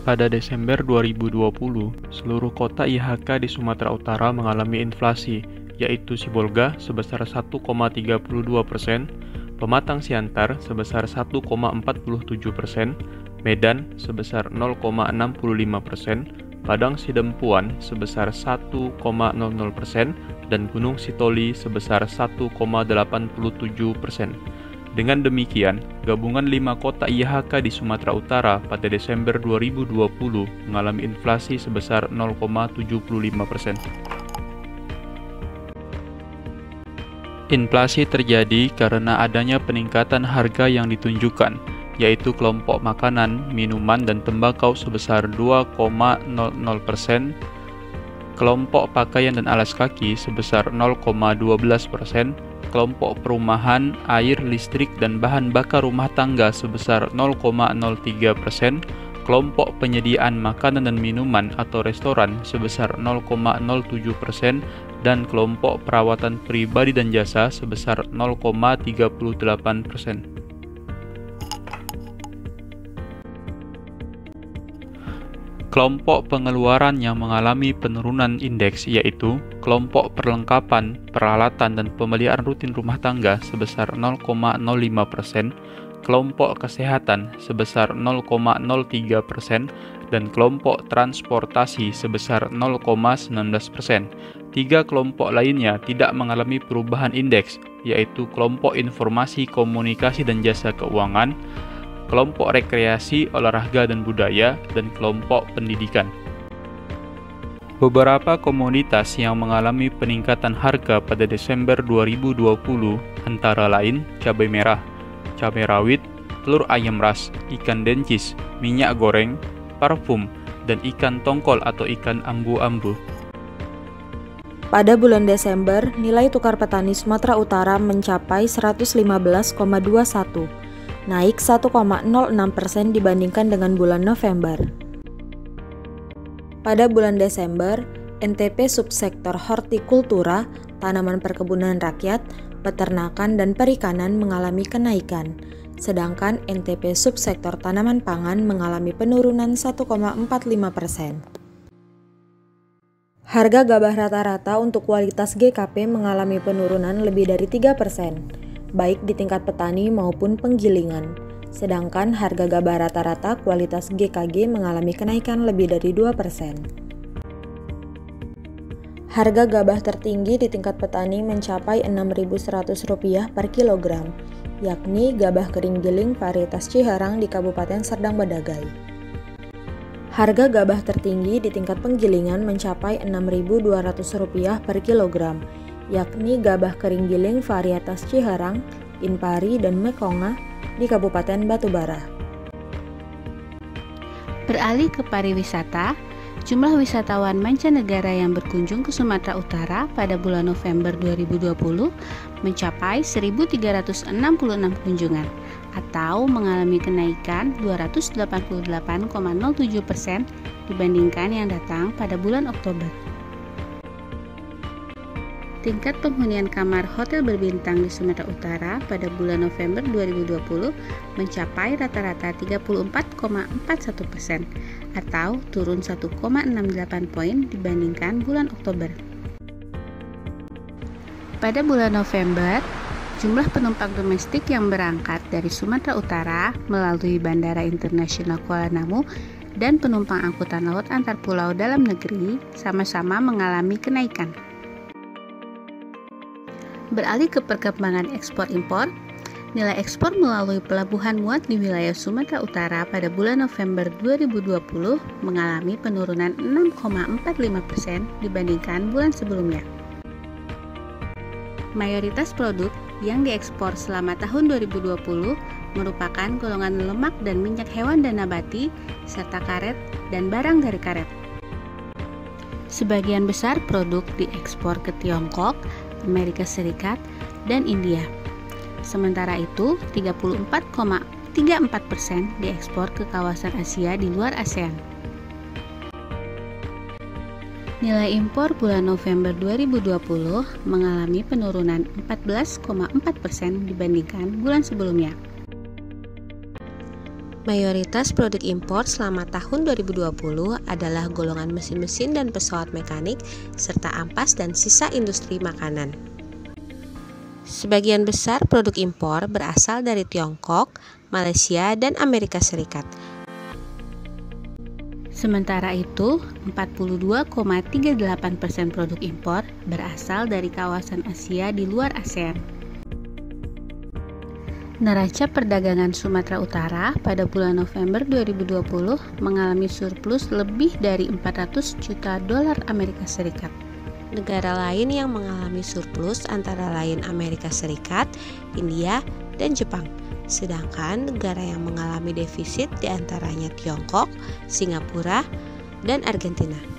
Pada Desember 2020, seluruh kota IHK di Sumatera Utara mengalami inflasi, yaitu Sibolga sebesar 1,32%, Pematang Siantar sebesar 1,47%, Medan sebesar 0,65%, Padang Sidempuan sebesar 1,00%, dan Gunung Sitoli sebesar 1,87%. Dengan demikian, gabungan 5 kota IHK di Sumatera Utara pada Desember 2020 mengalami inflasi sebesar 0,75%. Inflasi terjadi karena adanya peningkatan harga yang ditunjukkan, yaitu kelompok makanan, minuman, dan tembakau sebesar 2,00%, kelompok pakaian dan alas kaki sebesar 0,12%, kelompok perumahan, air, listrik, dan bahan bakar rumah tangga sebesar 0,03%, kelompok penyediaan makanan dan minuman atau restoran sebesar 0,07%, dan kelompok perawatan pribadi dan jasa sebesar 0,38%. Kelompok pengeluaran yang mengalami penurunan indeks yaitu kelompok perlengkapan, peralatan, dan pemeliharaan rutin rumah tangga sebesar 0,05%, kelompok kesehatan sebesar 0,03%, dan kelompok transportasi sebesar 0,19%. 3 kelompok lainnya tidak mengalami perubahan indeks, yaitu kelompok informasi, komunikasi, dan jasa keuangan, kelompok rekreasi, olahraga, dan budaya, dan kelompok pendidikan. Beberapa komoditas yang mengalami peningkatan harga pada Desember 2020 antara lain cabai merah, cabai rawit, telur ayam ras, ikan dencis, minyak goreng, parfum, dan ikan tongkol atau ikan ambu-ambu. Pada bulan Desember, nilai tukar petani Sumatera Utara mencapai 115,21, naik 1,06% dibandingkan dengan bulan November. Pada bulan Desember, NTP subsektor hortikultura, tanaman perkebunan rakyat, peternakan, dan perikanan mengalami kenaikan, sedangkan NTP subsektor tanaman pangan mengalami penurunan 1,45%. Harga gabah rata-rata untuk kualitas GKP mengalami penurunan lebih dari 3%, baik di tingkat petani maupun penggilingan. Sedangkan harga gabah rata-rata kualitas GKG mengalami kenaikan lebih dari 2%. Harga gabah tertinggi di tingkat petani mencapai Rp6.100 per kilogram, yakni gabah kering giling varietas Ciherang di Kabupaten Serdang Bedagai. Harga gabah tertinggi di tingkat penggilingan mencapai Rp6.200 per kilogram, yakni gabah kering giling varietas Ciherang, Inpari, dan Mekonga di Kabupaten Batubara. Beralih ke pariwisata, jumlah wisatawan mancanegara yang berkunjung ke Sumatera Utara pada bulan November 2020 mencapai 1.366 kunjungan, atau mengalami kenaikan 288,07% dibandingkan yang datang pada bulan Oktober. Tingkat penghunian kamar hotel berbintang di Sumatera Utara pada bulan November 2020 mencapai rata-rata 34,41% atau turun 1,68 poin dibandingkan bulan Oktober. Pada bulan November, jumlah penumpang domestik yang berangkat dari Sumatera Utara melalui Bandara Internasional Kuala Namu dan penumpang angkutan laut antar pulau dalam negeri sama-sama mengalami kenaikan. Beralih ke perkembangan ekspor-impor, nilai ekspor melalui pelabuhan muat di wilayah Sumatera Utara pada bulan November 2020 mengalami penurunan 6,45% dibandingkan bulan sebelumnya. Mayoritas produk yang diekspor selama tahun 2020 merupakan golongan lemak dan minyak hewan dan nabati, serta karet dan barang dari karet. Sebagian besar produk diekspor ke Tiongkok, Amerika Serikat, dan India. Sementara itu, 34,34% diekspor ke kawasan Asia di luar ASEAN. Nilai impor bulan November 2020 mengalami penurunan 14,4% dibandingkan bulan sebelumnya. Mayoritas produk impor selama tahun 2020 adalah golongan mesin-mesin dan pesawat mekanik, serta ampas dan sisa industri makanan. Sebagian besar produk impor berasal dari Tiongkok, Malaysia, dan Amerika Serikat. Sementara itu, 42,38% produk impor berasal dari kawasan Asia di luar ASEAN. Neraca perdagangan Sumatera Utara pada bulan November 2020 mengalami surplus lebih dari 400 juta dolar Amerika Serikat. Negara lain yang mengalami surplus antara lain Amerika Serikat, India, dan Jepang. Sedangkan negara yang mengalami defisit diantaranya Tiongkok, Singapura, dan Argentina.